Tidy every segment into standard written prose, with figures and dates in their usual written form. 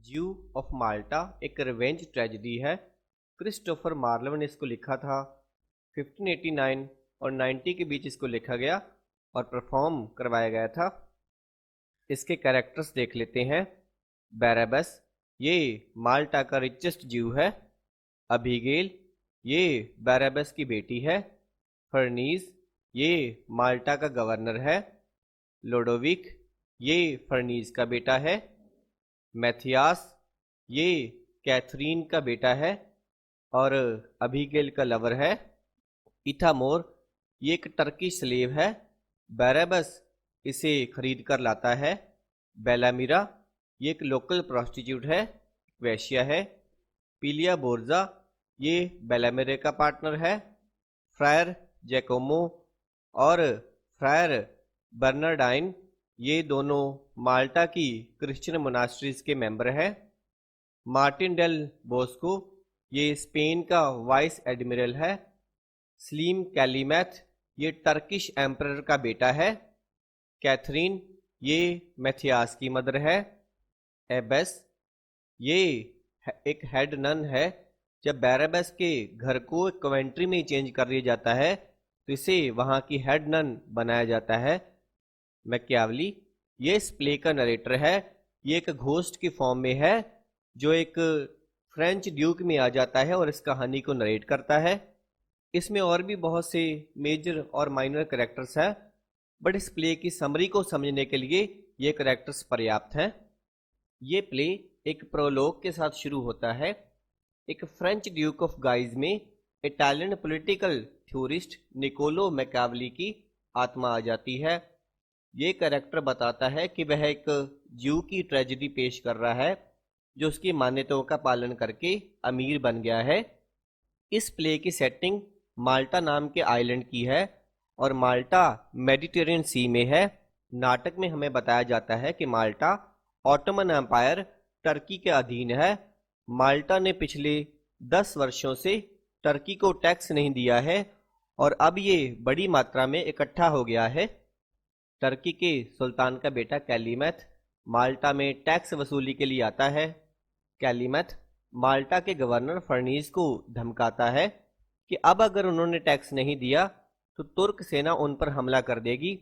ज्यू ऑफ माल्टा एक revenge tragedy है। क्रिस्टोफर मार्लोव ने इसको लिखा था। 1589 और 90 के बीच इसको लिखा गया और परफॉर्म करवाया गया था। इसके कैरेक्टर्स देख लेते हैं। बैराबस, ये माल्टा का रिचेस्ट ज्यू है। अबीगेल, ये बैराबस की बेटी है। फर्नीज, ये माल्टा का गवर्नर है। लोडोविक, ये फर्नीज का बेटा है। मैथियास, ये कैथरीन का बेटा है और अबीगेल का लवर है। इथामोर, ये एक टर्की स्लेव है। बैराबस इसे खरीद कर लाता है। बेलामीरा, ये एक लोकल प्रोस्टिट्यूट है, वेश्या है। पीलिया बोर्जा, ये बेलामीरे का पार्टनर है। फ्रायर जैकोमो और फ्रायर बर्नार्डाइन, ये दोनों माल्टा की क्रिश्चियन मोनास्ट्रीज के मेंबर हैं। मार्टिन डेल बोस्को, ये स्पेन का वाइस एडमिरल है। स्लीम कैलीमैथ, ये टर्किश एम्परर का बेटा है। कैथरीन, ये मैथियास की मदर है। एबेस, ये एक हेड नन है। जब बैराबस के घर को कवेंट्री में चेंज कर दिया जाता है तो इसे वहाँ की हेड नन बनाया जाता है। मैकियावली, ये इस प्ले का नरेटर है। ये एक घोस्ट की फॉर्म में है जो एक फ्रेंच ड्यूक में आ जाता है और इस कहानी को नरेट करता है। इसमें और भी बहुत से मेजर और माइनर कैरेक्टर्स हैं, बट इस प्ले की समरी को समझने के लिए ये कैरेक्टर्स पर्याप्त हैं। ये प्ले एक प्रोलोग के साथ शुरू होता है। एक फ्रेंच ड्यूक ऑफ गाइज में Italian political theorist Niccolo Machiavelli की आत्मा आ जाती है। ये कैरेक्टर बताता है कि वह एक ज्यू की ट्रेजेडी पेश कर रहा है जो उसकी मान्यताओं का पालन करके अमीर बन गया है। इस प्ले की सेटिंग माल्टा नाम के आइलैंड की है और माल्टा मेडिटेरियन सी में है। नाटक में हमें बताया जाता है कि माल्टा ऑटोमन एम्पायर टर्की के अधीन है। माल्टा ने पिछले 10 वर्षों से टर्की को टैक्स नहीं दिया है और अब ये बड़ी मात्रा में इकट्ठा हो गया है। टर्की के सुल्तान का बेटा कैलीमैथ माल्टा में टैक्स वसूली के लिए आता है। कैलीमैथ माल्टा के गवर्नर फर्नीज को धमकाता है कि अब अगर उन्होंने टैक्स नहीं दिया तो तुर्क सेना उन पर हमला कर देगी।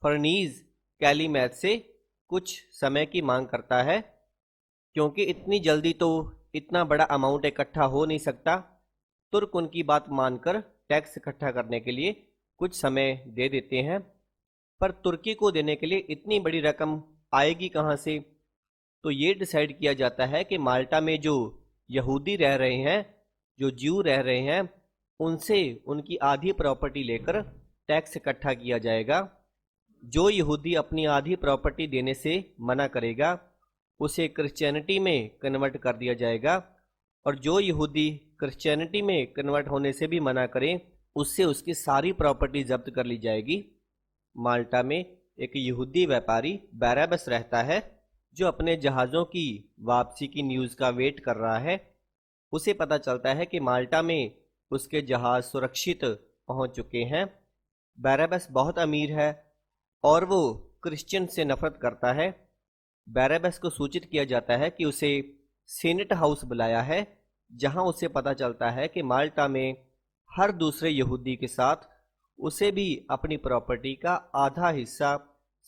फर्नीज कैलीमैथ से कुछ समय की मांग करता है क्योंकि इतनी जल्दी तो इतना बड़ा अमाउंट इकट्ठा हो नहीं सकता। तुर्क उनकी बात मानकर टैक्स इकट्ठा करने के लिए कुछ समय दे देते हैं, पर तुर्की को देने के लिए इतनी बड़ी रकम आएगी कहाँ से? तो ये डिसाइड किया जाता है कि माल्टा में जो यहूदी रह रहे हैं, जो ज्यू रह रहे हैं, उनसे उनकी आधी प्रॉपर्टी लेकर टैक्स इकट्ठा किया जाएगा। जो यहूदी अपनी आधी प्रॉपर्टी देने से मना करेगा उसे क्रिश्चियनिटी में कन्वर्ट कर दिया जाएगा और जो यहूदी क्रिश्चियनिटी में कन्वर्ट होने से भी मना करे उससे उसकी सारी प्रॉपर्टी जब्त कर ली जाएगी। माल्टा में एक यहूदी व्यापारी बैराबस रहता है जो अपने जहाज़ों की वापसी की न्यूज़ का वेट कर रहा है। उसे पता चलता है कि माल्टा में उसके जहाज़ सुरक्षित पहुंच चुके हैं। बैराबस बहुत अमीर है और वो क्रिश्चियन से नफरत करता है। बैराबस को सूचित किया जाता है कि उसे सीनेट हाउस बुलाया है, जहां उसे पता चलता है कि माल्टा में हर दूसरे यहूदी के साथ उसे भी अपनी प्रॉपर्टी का आधा हिस्सा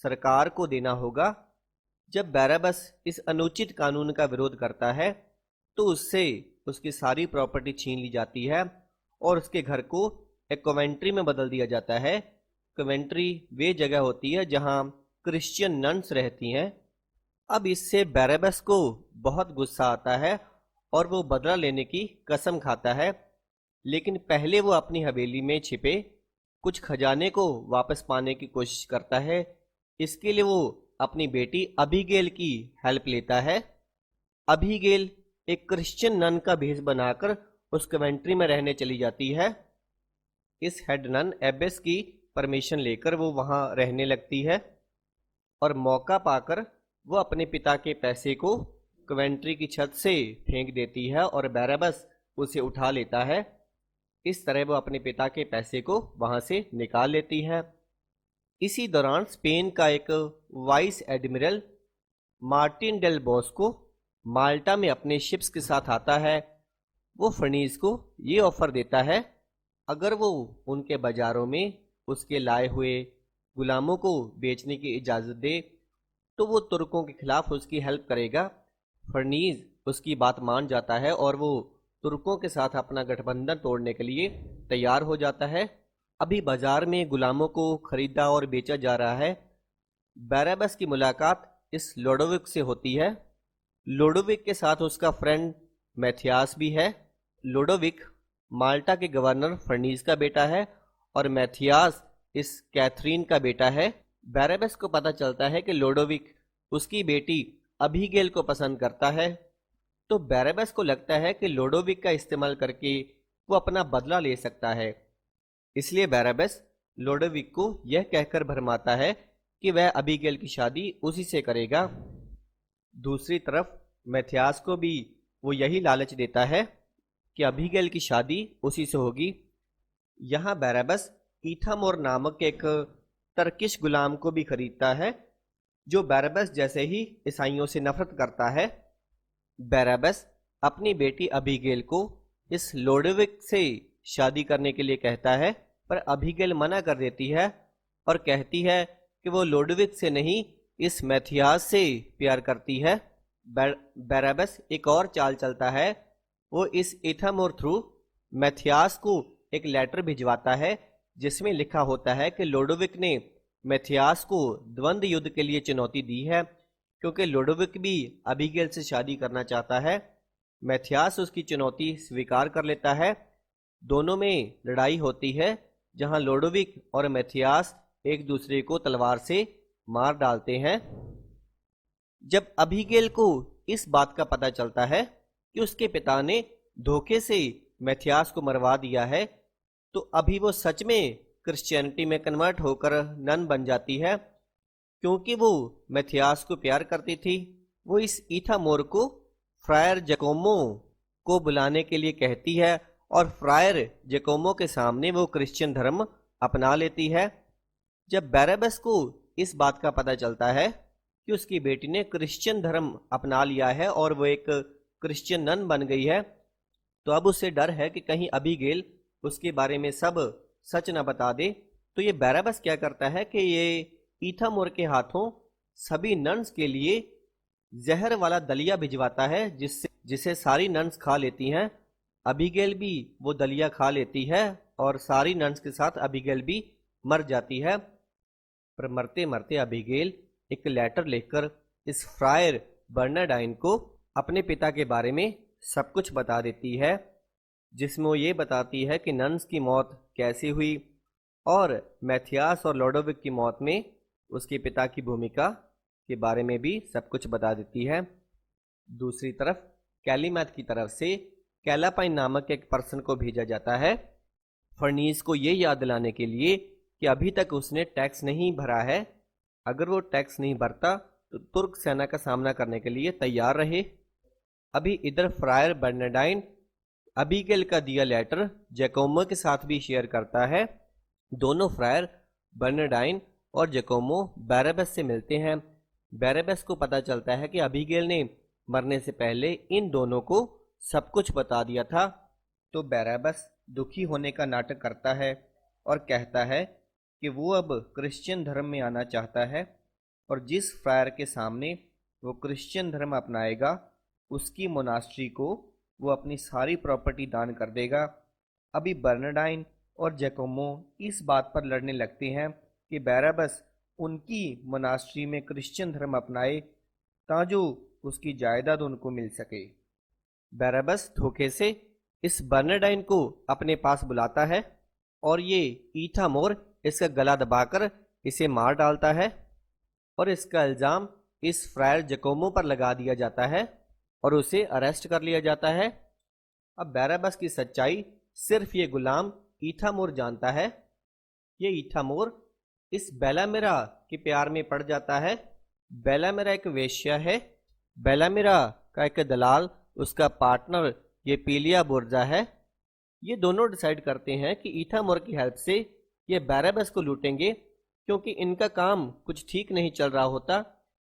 सरकार को देना होगा। जब बैराबस इस अनुचित कानून का विरोध करता है तो उससे उसकी सारी प्रॉपर्टी छीन ली जाती है और उसके घर को एक कवेंट्री में बदल दिया जाता है। कवेंट्री वे जगह होती है जहां क्रिश्चियन नन्स रहती हैं। अब इससे बैराबस को बहुत गुस्सा आता है और वो बदला लेने की कसम खाता है, लेकिन पहले वो अपनी हवेली में छिपे कुछ खजाने को वापस पाने की कोशिश करता है। इसके लिए वो अपनी बेटी अबीगेल की हेल्प लेता है। अबीगेल एक क्रिश्चियन नन का भेष बनाकर उस कवेंट्री में रहने चली जाती है। इस हेड नन एबेस की परमिशन लेकर वो वहाँ रहने लगती है और मौका पाकर वो अपने पिता के पैसे को कवेंट्री की छत से फेंक देती है और बैराबस उसे उठा लेता है। इस तरह वो अपने पिता के पैसे को वहाँ से निकाल लेती है। इसी दौरान स्पेन का एक vice admiral Martin Del Bosco Malta में अपने शिप्स के साथ आता है। वो फर्नीस को ये ऑफर देता है, अगर वो उनके बाजारों में उसके लाए हुए गुलामों को बेचने की इजाज़त दे तो वो तुर्कों के खिलाफ उसकी हेल्प करेगा। फर्नीज उसकी बात मान जाता है और वो तुर्कों के साथ अपना गठबंधन तोड़ने के लिए तैयार हो जाता है। अभी बाजार में गुलामों को खरीदा और बेचा जा रहा है। बैराबस की मुलाकात इस लोडोविक से होती है। लोडोविक के साथ उसका फ्रेंड मैथियास भी है। लोडोविक माल्टा के गवर्नर फर्नीज का बेटा है और मैथियास इस कैथरीन का बेटा है। बैराबस को पता चलता है कि लोडोविक उसकी बेटी अबीगेल को पसंद करता है, तो बैराबस को लगता है कि लोडोविक का इस्तेमाल करके वो अपना बदला ले सकता है। इसलिए बैराबस लोडोविक को यह कहकर भरमाता है कि वह अबीगेल की शादी उसी से करेगा। दूसरी तरफ मैथियास को भी वो यही लालच देता है कि अबीगेल की शादी उसी से होगी। यहाँ बैराबस ईथामोर नामक एक टर्किश गुलाम को भी खरीदता है, जो बैराबस जैसे ही ईसाइयों से नफरत करता है। बैराबस अपनी बेटी अबीगेल को इस लोडोविक से शादी करने के लिए कहता है, पर अबीगेल मना कर देती है और कहती है कि वो लोडोविक से नहीं, इस मैथियास से प्यार करती है। बैराबस एक और चाल चलता है। वो इस ईथामोर थ्रू मैथियास को एक लेटर भिजवाता है जिसमें लिखा होता है कि लोडोविक ने मैथियास को द्वंद्व युद्ध के लिए चुनौती दी है, क्योंकि लोडोविक भी अबीगेल से शादी करना चाहता है। मैथियास उसकी चुनौती स्वीकार कर लेता है। दोनों में लड़ाई होती है, जहां लोडोविक और मैथियास एक दूसरे को तलवार से मार डालते हैं। जब अबीगेल को इस बात का पता चलता है कि उसके पिता ने धोखे से मैथियास को मरवा दिया है, तो अभी वो सच में क्रिश्चियनिटी में कन्वर्ट होकर नन बन जाती है। क्योंकि वो मैथियास को प्यार करती थी, वो इस ईथामोर को फ्रायर जैकोमो को बुलाने के लिए कहती है और फ्रायर जैकोमो के सामने वो क्रिश्चियन धर्म अपना लेती है। जब बैराबस को इस बात का पता चलता है कि उसकी बेटी ने क्रिश्चियन धर्म अपना लिया है और वो एक क्रिश्चियन नन बन गई है, तो अब उसे डर है कि कहीं अबीगेल उसके बारे में सब सच न बता दे। तो ये बैराबस क्या करता है कि ये ईथामोर के हाथों सभी नन्स के लिए जहर वाला दलिया भिजवाता है, जिसे सारी नन्स खा लेती हैं। अबीगेल भी वो दलिया खा लेती है और सारी नन्स के साथ अबीगेल भी मर जाती है। पर मरते मरते अबीगेल एक लेटर लिखकर इस फ्रायर बर्नार्डाइन को अपने पिता के बारे में सब कुछ बता देती है, जिसमें वो ये बताती है कि नन्स की मौत कैसे हुई और मैथियास और लोडोविक की मौत में उसके पिता की भूमिका के बारे में भी सब कुछ बता देती है। दूसरी तरफ कैलीमैथ की तरफ से कैलापाइन नामक एक पर्सन को भेजा जाता है, फर्नीस को ये याद दिलाने के लिए कि अभी तक उसने टैक्स नहीं भरा है। अगर वो टैक्स नहीं भरता तो तुर्क सेना का सामना करने के लिए तैयार रहे। अभी इधर फ्रायर बर्नार्डाइन अबीगेल का दिया लेटर जैकोमो के साथ भी शेयर करता है। दोनों फ्रायर बर्नार्डाइन और जैकोमो बैराबस से मिलते हैं। बैराबस को पता चलता है कि अबीगेल ने मरने से पहले इन दोनों को सब कुछ बता दिया था। तो बैराबस दुखी होने का नाटक करता है और कहता है कि वो अब क्रिश्चियन धर्म में आना चाहता है और जिस फ्रायर के सामने वो क्रिश्चियन धर्म अपनाएगा उसकी मोनास्ट्री को वो अपनी सारी प्रॉपर्टी दान कर देगा। अभी बर्नार्डाइन और जैकोमो इस बात पर लड़ने लगते हैं कि बैराबस उनकी मोनास्ट्री में क्रिश्चियन धर्म अपनाए ताजो उसकी जायदाद उनको मिल सके। बैराबस धोखे से इस बर्नार्डाइन को अपने पास बुलाता है और ये ईथामोर इसका गला दबाकर इसे मार डालता है और इसका इल्ज़ाम इस फ्रायर जैकोमो पर लगा दिया जाता है और उसे अरेस्ट कर लिया जाता है। अब बैराबस की सच्चाई सिर्फ ये गुलाम ईथामोर जानता है। ये ईथामोर इस बेलामिरा के प्यार में पड़ जाता है। बेलामिरा एक वेश्या है। बेलामिरा का एक दलाल उसका पार्टनर ये पीलिया बुर्जा है। ये दोनों डिसाइड करते हैं कि ईथामोर की हेल्प से ये बैराबस को लूटेंगे, क्योंकि इनका काम कुछ ठीक नहीं चल रहा होता।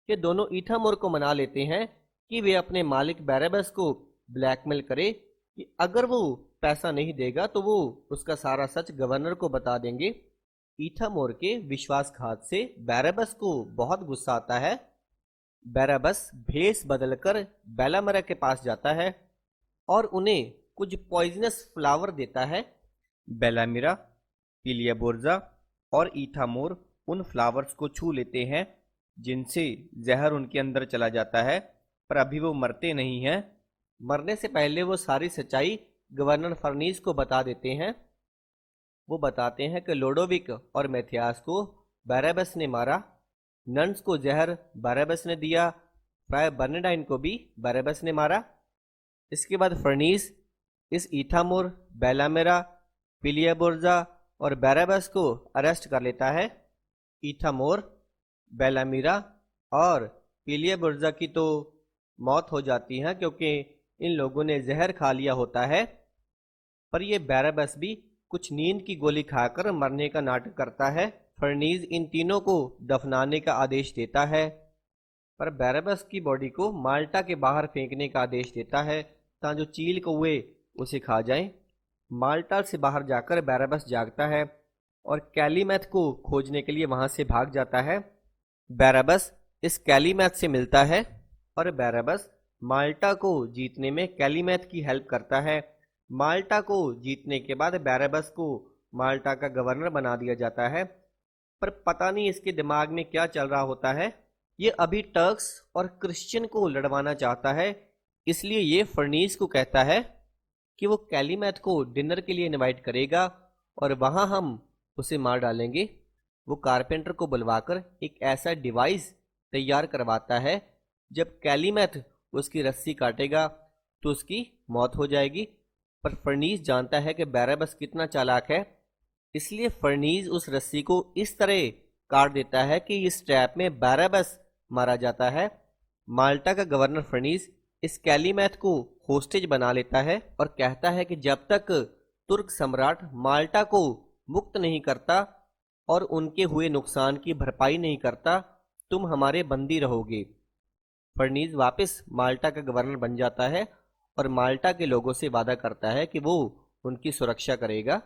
ये दोनों ईथामोर को मना लेते हैं कि वे अपने मालिक बैरबस को ब्लैकमेल करे कि अगर वो पैसा नहीं देगा तो वो उसका सारा सच गवर्नर को बता देंगे। ईथामोर के विश्वासघात से बैरबस को बहुत गुस्सा आता है। बैरबस भेष बदलकर बेलामरा के पास जाता है और उन्हें कुछ पॉइजनस फ्लावर देता है। बेलामिरा, पिलियाबोर्जा और ईथामोर उन फ्लावर्स को छू लेते हैं जिनसे जहर उनके अंदर चला जाता है, पर अभी वो मरते नहीं हैं। मरने से पहले वो सारी सच्चाई गवर्नर फर्नीस को बता देते हैं। वो बताते हैं कि लोडोविक और मैथियास को बैरबस ने मारा, नन्स को जहर बैरबस ने दिया, फ्राय बर्नार्डिन को भी बैरबस ने मारा। इसके बाद फर्नीस इस ईथामोर, बेलामेरा, पिलियाबोर्जा और बैरबस को अरेस्ट कर लेता है। ईथामोर, बेलामीरा और पिलियाबोर्जा की तो मौत हो जाती है क्योंकि इन लोगों ने जहर खा लिया होता है, पर ये बैरबस भी कुछ नींद की गोली खाकर मरने का नाटक करता है। फर्नीज इन तीनों को दफनाने का आदेश देता है, पर बैरबस की बॉडी को माल्टा के बाहर फेंकने का आदेश देता है ताकि जो चील कौवे उसे खा जाएं। माल्टा से बाहर जाकर बैरबस जागता है और कैलीमैथ को खोजने के लिए वहां से भाग जाता है। बैरबस इस कैलीमैथ से मिलता है और बैरबस माल्टा को जीतने में कैलीमैथ की हेल्प करता है। माल्टा को जीतने के बाद बैरबस को माल्टा का गवर्नर बना दिया जाता है, पर पता नहीं इसके दिमाग में क्या चल रहा होता है। ये अभी टर्क्स और क्रिश्चियन को लड़वाना चाहता है, इसलिए ये फर्नीस को कहता है कि वो कैलीमैथ को डिनर के लिए इनवाइट करेगा और वहां हम उसे मार डालेंगे। वो कारपेंटर को बुलवाकर एक ऐसा डिवाइस तैयार करवाता है, जब कैलीमैथ उसकी रस्सी काटेगा तो उसकी मौत हो जाएगी। पर फर्नीस जानता है कि बैरबस कितना चालाक है, इसलिए फर्नीस उस रस्सी को इस तरह काट देता है कि इस ट्रैप में बैरबस मारा जाता है। माल्टा का गवर्नर फर्नीस इस कैलीमैथ को होस्टेज बना लेता है और कहता है कि जब तक तुर्क सम्राट माल्टा को मुक्त नहीं करता और उनके हुए नुकसान की भरपाई नहीं करता, तुम हमारे बंदी रहोगे। फर्नीस वापस माल्टा का गवर्नर बन जाता है और माल्टा के लोगों से वादा करता है कि वो उनकी सुरक्षा करेगा।